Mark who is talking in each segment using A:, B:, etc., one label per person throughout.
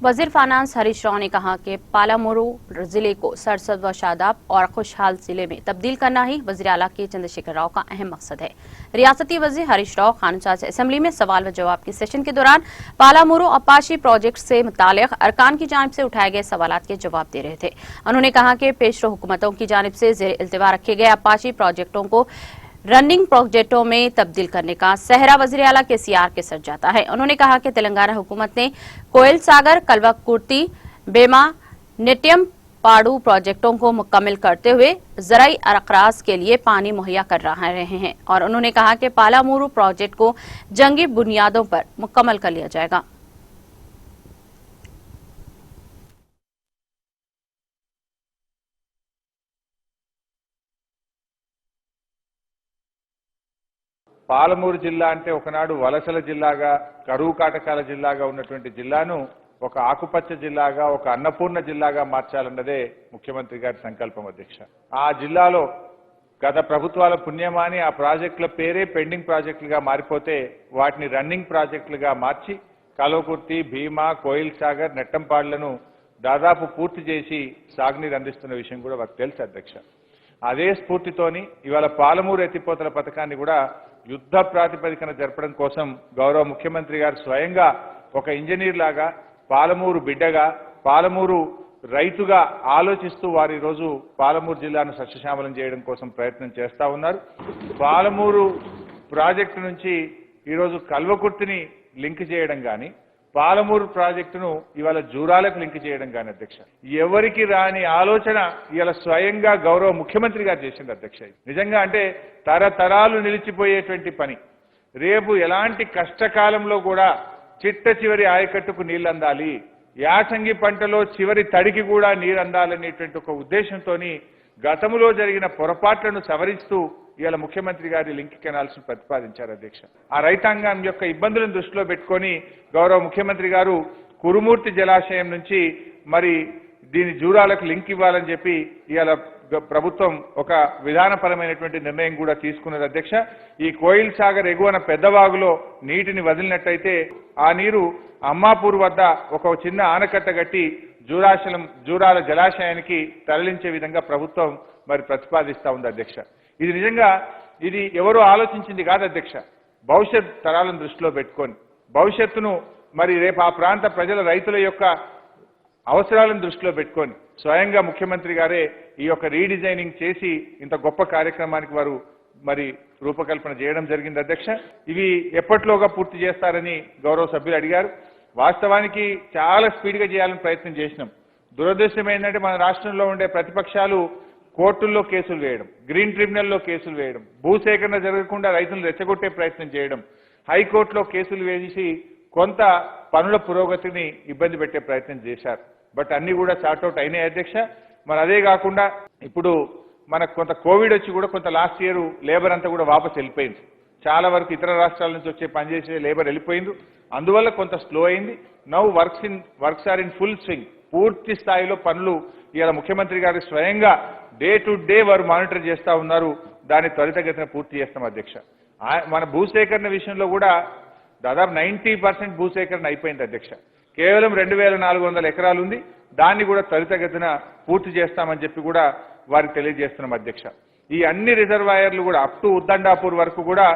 A: वजीर फाइनेंस हरीश राव ने कहा कि पालामुरू जिले को सरसद व शादाब और खुशहाल जिले में तब्दील करना ही वजीर आला के चंद्रशेखर राव का अहम मकसद है। रियासती वजीर हरीश राव कानूनसाज असेंबली में सवाल व जवाब के सेशन के दौरान पालामुरू अपाशी प्रोजेक्ट से मुतालिक अरकान की जानिब से उठाए गए सवालात के जवाब दे रहे थे। उन्होंने कहा कि पेश हुकूमतों की जानिब से जेर इल्तिवा रखे गए अपाशी प्रोजेक्टों को रनिंग प्रोजेक्टों में तब्दील करने का सहरा वज़ीर आला के सीआर के सर जाता है। उन्होंने कहा कि तेलंगाना हुकूमत ने कोयल सागर, कलवकुर्ती, बेमा, नेट्यम पाड़ू प्रोजेक्टों को मुकम्मल करते हुए ज़राई अरक़राज के लिए पानी मुहैया कर रहे हैं और उन्होंने कहा कि पालामुरू प्रोजेक्ट को जंगी बुनियादों पर मुकम्मल कर लिया जाएगा।
B: పాలమూరు జిల్లా అంటే ఒకనాడు వలసల జిల్లాగా, కరువు కాటకాల జిల్లాగా ఉన్నటువంటి జిల్లాను ఒక ఆకుపచ్చ జిల్లాగా, ఒక అన్నపూర్ణ జిల్లాగా మార్చాలన్నదే ముఖ్యమంత్రి గారి సంకల్పం అధ్యక్ష. ఆ జిల్లాలో గత ప్రభుత్వాల పుణ్యమాని ఆ ప్రాజెక్టుల పేరే పెండింగ్ ప్రాజెక్టులుగా మారిపోతే వాటిని రన్నింగ్ ప్రాజెక్టులుగా మార్చి కల్వకుర్తి, భీమా, కోయిల్ సాగర్, నెట్టంపాడులను దాదాపు పూర్తి చేసి సాగునీరు అందిస్తున్న విషయం కూడా మాకు తెలుసు అధ్యక్ష. అదే స్ఫూర్తితోని ఇవాళ పాలమూరు ఎత్తిపోతల పథకాన్ని కూడా యుద్ధ ప్రాతిపదికన జరపడం కోసం గౌరవ ముఖ్యమంత్రి గారు స్వయంగా ఒక ఇంజనీర్ లాగా, పాలమూరు బిడ్డగా, పాలమూరు రైతుగా ఆలోచిస్తూ వారు ఈరోజు పాలమూరు జిల్లాను సస్యశ్యామలం చేయడం కోసం ప్రయత్నం చేస్తా ఉన్నారు. పాలమూరు ప్రాజెక్టు నుంచి ఈరోజు కల్వకుర్తిని లింక్ చేయడం కానీ, పాలమూరు ప్రాజెక్టును ఇవాళ జూరాలకు లింక్ చేయడం కానీ అధ్యక్ష, ఎవరికి రాని ఆలోచన ఇవాళ స్వయంగా గౌరవ ముఖ్యమంత్రి గారు చేసింది అధ్యక్ష. నిజంగా అంటే తరతరాలు నిలిచిపోయేటువంటి పని. రేపు ఎలాంటి కష్టకాలంలో కూడా చిట్ట చివరి ఆయకట్టుకు నీళ్లు అందాలి, యాసంగి పంటలో చివరి తడికి కూడా నీరు అందాలనేటువంటి ఒక ఉద్దేశంతో గతంలో జరిగిన పొరపాట్లను సవరిస్తూ ఇవాళ ముఖ్యమంత్రి గారి లింక్ కెనాల్స్ ప్రతిపాదించారు అధ్యక్ష. ఆ రైతాంగం యొక్క ఇబ్బందులను దృష్టిలో పెట్టుకొని గౌరవ ముఖ్యమంత్రి గారు కురుమూర్తి జలాశయం నుంచి మరి దీని జూరాలకు లింక్ ఇవ్వాలని చెప్పి ఇవాళ ప్రభుత్వం ఒక విధానపరమైనటువంటి నిర్ణయం కూడా తీసుకున్నది అధ్యక్ష. ఈ కోయిల్ సాగర్ ఎగువన పెద్దవాగులో నీటిని వదిలినట్టయితే ఆ నీరు అమ్మాపూర్ వద్ద ఒక చిన్న ఆనకట్ట కట్టి జూరాల జలాశయానికి తరలించే విధంగా ప్రభుత్వం మరి ప్రతిపాదిస్తా ఉంది అధ్యక్ష. ఇది నిజంగా ఇది ఎవరో ఆలోచించింది కాదు అధ్యక్ష. భవిష్యత్ తరాలను దృష్టిలో పెట్టుకొని, భవిష్యత్తును మరి రేపు ఆ ప్రాంత ప్రజల రైతుల యొక్క అవసరాలను దృష్టిలో పెట్టుకొని స్వయంగా ముఖ్యమంత్రి గారే ఈ యొక్క రీడిజైనింగ్ చేసి ఇంత గొప్ప కార్యక్రమానికి వారు మరి రూపకల్పన చేయడం జరిగింది అధ్యక్ష. ఇవి ఎప్పటిలోగా పూర్తి చేస్తారని గౌరవ సభ్యులు అడిగారు. వాస్తవానికి చాలా స్పీడ్గా చేయాలని ప్రయత్నం చేసినాం. దురదృష్టం ఏంటంటే మన రాష్ట్రంలో ఉండే ప్రతిపక్షాలు కోర్టుల్లో కేసులు వేయడం, గ్రీన్ ట్రిబ్యునల్లో కేసులు వేయడం, భూసేకరణ జరగకుండా రైతులను రెచ్చగొట్టే ప్రయత్నం చేయడం, హైకోర్టులో కేసులు వేసి కొంత పనుల పురోగతిని ఇబ్బంది పెట్టే ప్రయత్నం చేశారు. బట్ అన్ని కూడా సార్ట్అవుట్ అయినాయి అధ్యక్ష. మరి అదే కాకుండా ఇప్పుడు మనకు కొంత కోవిడ్ వచ్చి కూడా కొంత లాస్ట్ ఇయర్ లేబర్ అంతా కూడా వాపసు వెళ్ళిపోయింది. చాలా వరకు ఇతర రాష్ట్రాల నుంచి వచ్చే పనిచేసే లేబర్ వెళ్ళిపోయింది. అందువల్ల కొంత స్లో అయింది. Now works are in full swing. పూర్తి స్థాయిలో పనులు ఇవాళ ముఖ్యమంత్రి గారు స్వయంగా డే టు డే వారు మానిటర్ చేస్తూ ఉన్నారు. దాన్ని త్వరితగతిన పూర్తి చేస్తాం అధ్యక్ష. మన భూసేకరణ విషయంలో కూడా దాదాపు 90% భూసేకరణ అయిపోయింది అధ్యక్ష. కేవలం 2400 ఎకరాలు ఉంది. దాన్ని కూడా త్వరితగతిన పూర్తి చేస్తామని చెప్పి కూడా వారికి తెలియజేస్తున్నాం అధ్యక్ష. ఈ అన్ని రిజర్వాయర్లు కూడా అప్ టు ఉద్దండాపూర్ వరకు కూడా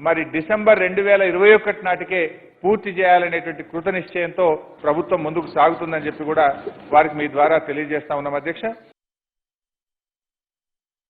B: మరి డిసెంబర్ 2021 నాటికే పూర్తి చేయాలనేటువంటి కృత నిశ్చయంతో ప్రభుత్వం ముందుకు సాగుతుందని చెప్పి కూడా వారికి మీ ద్వారా తెలియజేస్తా ఉన్నాం అధ్యక్ష.